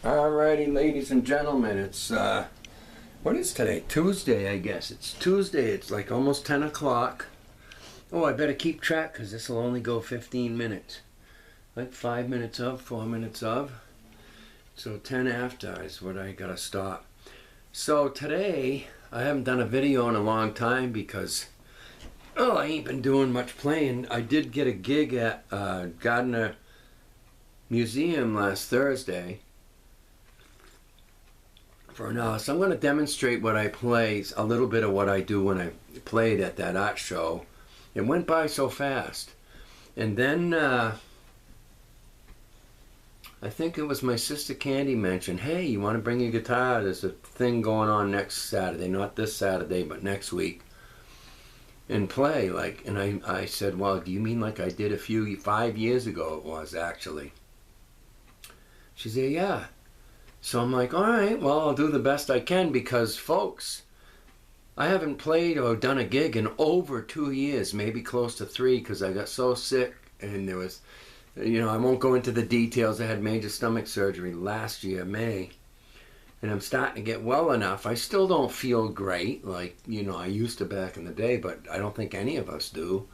Alrighty, ladies and gentlemen, it's, what is today? Tuesday, I guess. It's Tuesday, it's like almost 10 o'clock. Oh, I better keep track because this will only go 15 minutes. Like 5 minutes of, 4 minutes of. So 10 after is what I gotta stop. So today, I haven't done a video in a long time because, I ain't been doing much playing. I did get a gig at Gardner Museum last Thursday for an hour. So I'm going to demonstrate what I play, a little bit of what I do when I played at that art show. It went by so fast. And then I think it was my sister Candy mentioned, hey, you want to bring your guitar? There's a thing going on next Saturday, not this Saturday, but next week. And play, like, and I said, well, do you mean like I did 5 years ago it was actually? She said, yeah. So I'm like, all right, well, I'll do the best I can because, folks, I haven't played or done a gig in over 2 years, maybe close to 3, because I got so sick and there was, I won't go into the details. I had major stomach surgery last year, May, and I'm starting to get well enough. I still don't feel great like, I used to back in the day, but I don't think any of us do.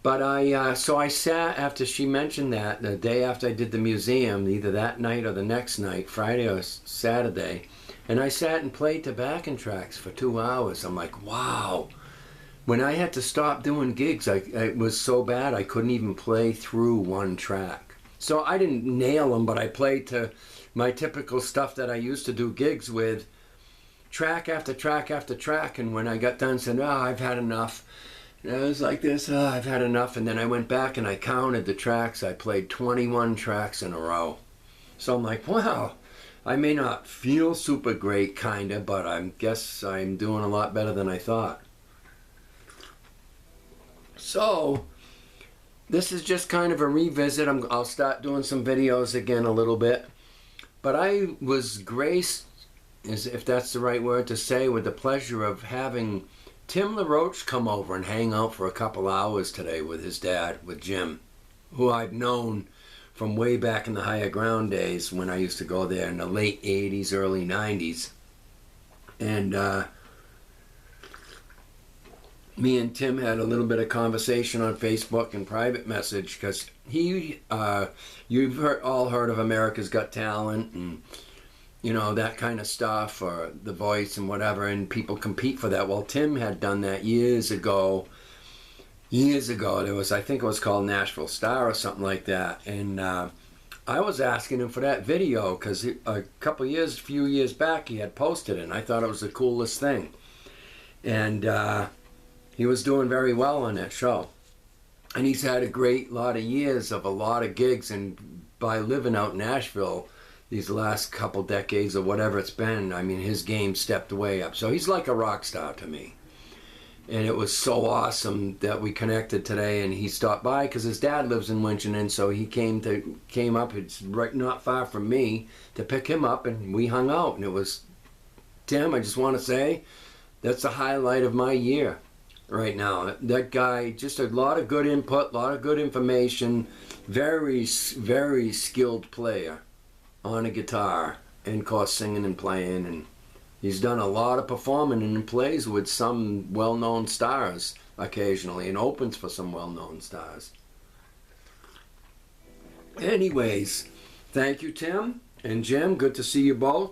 But so I sat after she mentioned that, the day after I did the museum, either that night or the next night, Friday or Saturday, and I sat and played to backing tracks for 2 hours. I'm like, wow. When I had to stop doing gigs, it was so bad I couldn't even play through one track. So I didn't nail them, but I played to my typical stuff that I used to do gigs with, track after track after track, and when I got done, said, I've had enough. And I was like this, I've had enough, and then I went back and I counted the tracks. I played 21 tracks in a row. So I'm like, wow, I may not feel super great, kinda, but I guess I'm doing a lot better than I thought. So, this is just kind of a revisit. I'll start doing some videos again a little bit. But I was graced, if that's the right word to say, with the pleasure of having Tim LaRoche come over and hang out for a couple hours today with his dad, with Jim, who I've known from way back in the Higher Ground days when I used to go there in the late 80s, early 90s. And me and Tim had a little bit of conversation on Facebook and private message because you've all heard of America's Got Talent and that kind of stuff, or The Voice and whatever, and people compete for that. Well, Tim had done that years ago. There was, I think it was called Nashville Star or something like that. And I was asking him for that video because a few years back, he had posted it, and I thought it was the coolest thing. And he was doing very well on that show. And he's had a great lot of years of a lot of gigs, and by living out in Nashville these last couple decades or whatever it's been, I mean, his game stepped way up. So he's like a rock star to me. And it was so awesome that we connected today, and he stopped by because his dad lives in Winchendon, so he came up, it's right not far from me, to pick him up, and we hung out. And it was, Tim, I just want to say, that's the highlight of my year right now. That guy, just a lot of good input, a lot of good information, very, very skilled player on a guitar, and of course singing and playing, and he's done a lot of performing and plays with some well-known stars occasionally and opens for some well-known stars. Anyways, thank you, Tim and Jim, good to see you both.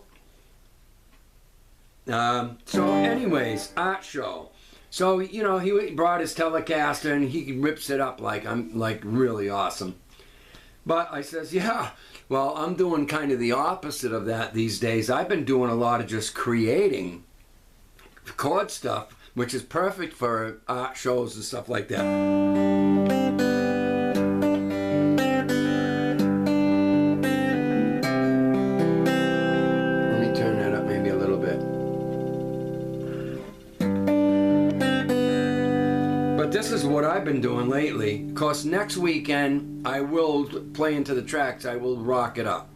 So anyways, art show. So, he brought his Telecaster and he rips it up like really awesome. But I says, yeah, well, I'm doing kind of the opposite of that these days. I've been doing a lot of just creating chord stuff, which is perfect for art shows and stuff like that. This is what I've been doing lately. Of course, next weekend I will play into the tracks. I will rock it up,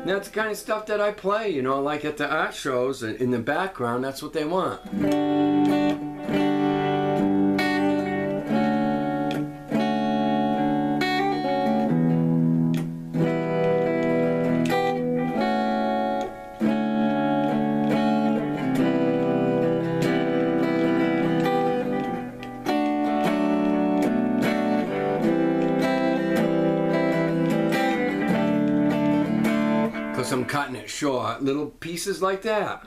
Now that's the kind of stuff that I play, you know, like at the art shows in the background, that's what they want. Because I'm cutting it short, little pieces like that.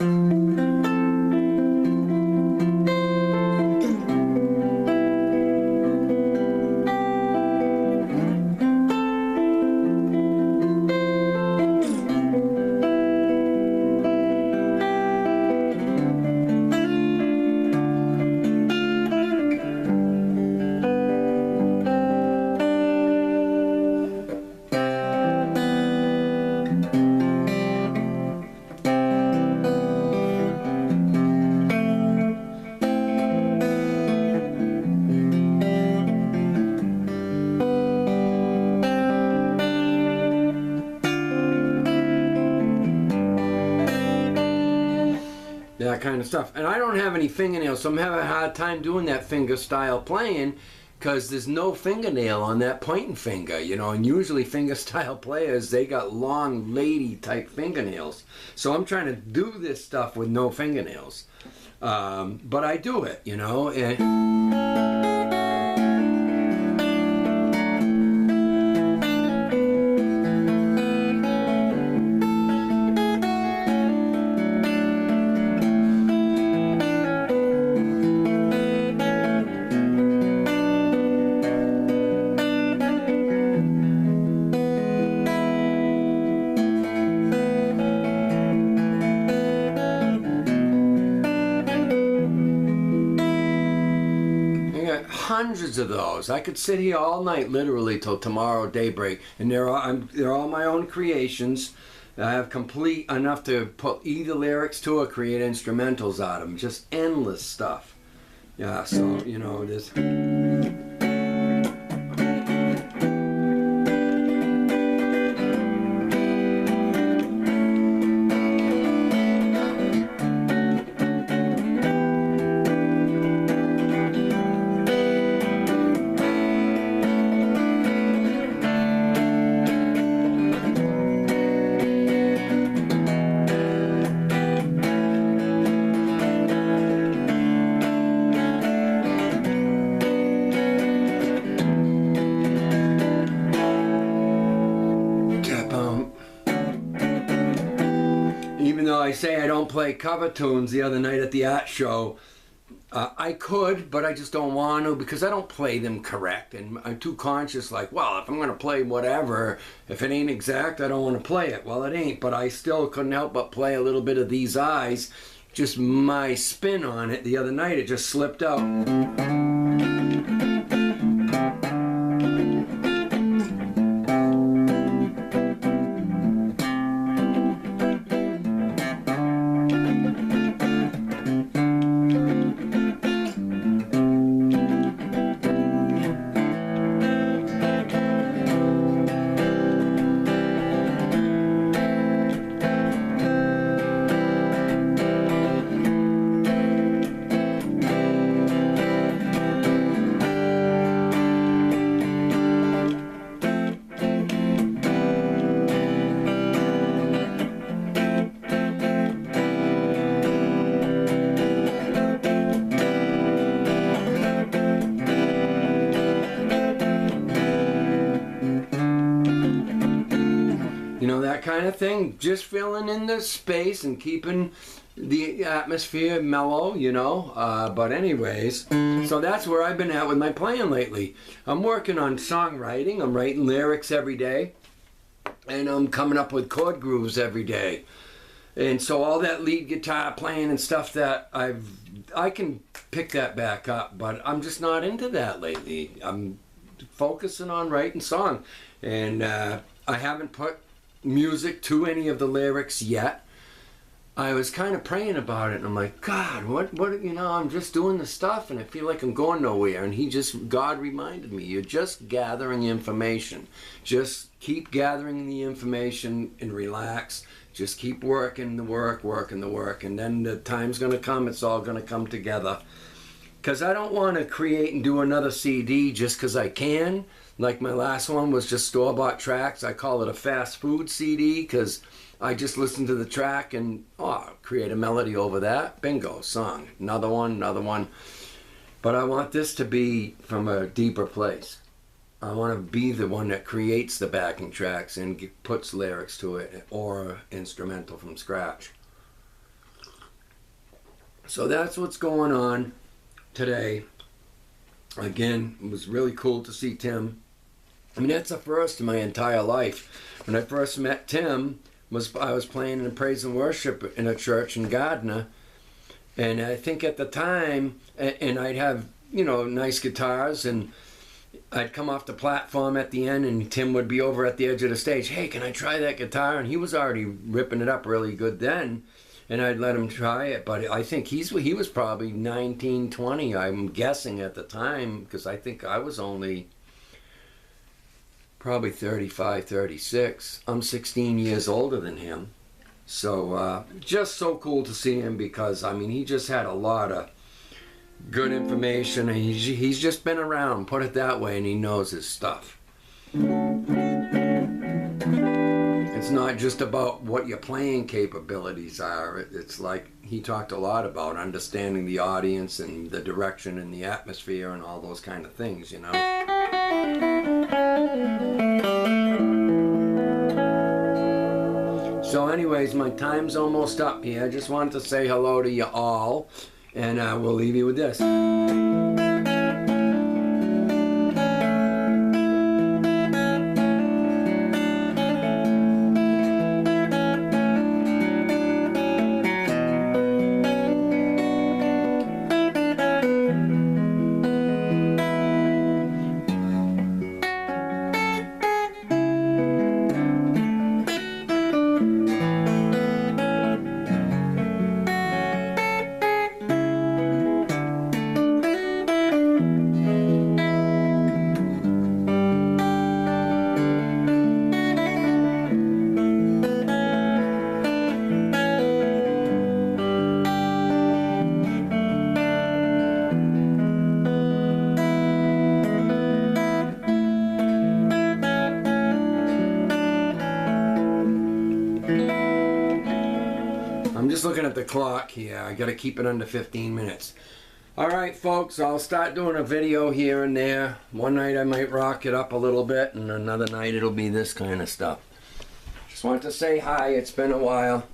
That kind of stuff. And I don't have any fingernails, so I'm having a hard time doing that finger style playing because there's no fingernail on that pointing finger, you know, and usually finger style players, they got long lady type fingernails. So I'm trying to do this stuff with no fingernails. But I do it, you know. Hundreds of those. I could sit here all night, literally till tomorrow daybreak, and they're all my own creations. I have complete enough to put either lyrics to or create instrumentals out of them. Just endless stuff. Yeah, so you know this. Even though I say I don't play cover tunes, the other night at the art show, I could, but I just don't want to because I don't play them correct. And I'm too conscious, like, well, if I'm going to play whatever, if it ain't exact, I don't want to play it. Well, it ain't, but I still couldn't help but play a little bit of These Eyes. Just my spin on it the other night, it just slipped out. You know, that kind of thing, just filling in the space and keeping the atmosphere mellow, you know. But anyways, so that's where I've been at with my playing lately. I'm working on songwriting, I'm writing lyrics every day, and I'm coming up with chord grooves every day. And so all that lead guitar playing and stuff that I can pick that back up, but I'm just not into that lately. I'm focusing on writing song, and I haven't put music to any of the lyrics yet. I was kind of praying about it, and I'm like, God, what, you know, I'm just doing the stuff, and I feel like I'm going nowhere. And God reminded me, you're just gathering information. Just keep gathering the information and relax. Just keep working the work, and then the time's going to come, it's all going to come together. Because I don't want to create and do another CD just because I can. Like my last one was just store-bought tracks. I call it a fast food CD because I just listen to the track and create a melody over that. Bingo, song. Another one, another one. But I want this to be from a deeper place. I want to be the one that creates the backing tracks and puts lyrics to it or instrumental from scratch. So that's what's going on today. Again, it was really cool to see Tim. I mean, that's a first in my entire life. When I first met Tim, I was playing in praise and worship in a church in Gardner, and I think at the time, and I'd have, you know, nice guitars, and I'd come off the platform at the end, and Tim would be over at the edge of the stage. Hey, can I try that guitar? And he was already ripping it up really good then, and I'd let him try it. But I think he was probably 19, 20, I'm guessing at the time, because I think I was only probably 35, 36. I'm 16 years older than him. So just so cool to see him because, I mean, he just had a lot of good information, and he's just been around, put it that way, and he knows his stuff. It's not just about what your playing capabilities are. It's like he talked a lot about understanding the audience and the direction and the atmosphere and all those kind of things, you know. So anyways, my time's almost up here. I just wanted to say hello to you all, and we'll leave you with this. I'm just looking at the clock here. I gotta keep it under 15 minutes. Alright folks, I'll start doing a video here and there. One night I might rock it up a little bit, and another night it'll be this kind of stuff. Just wanted to say hi, it's been a while.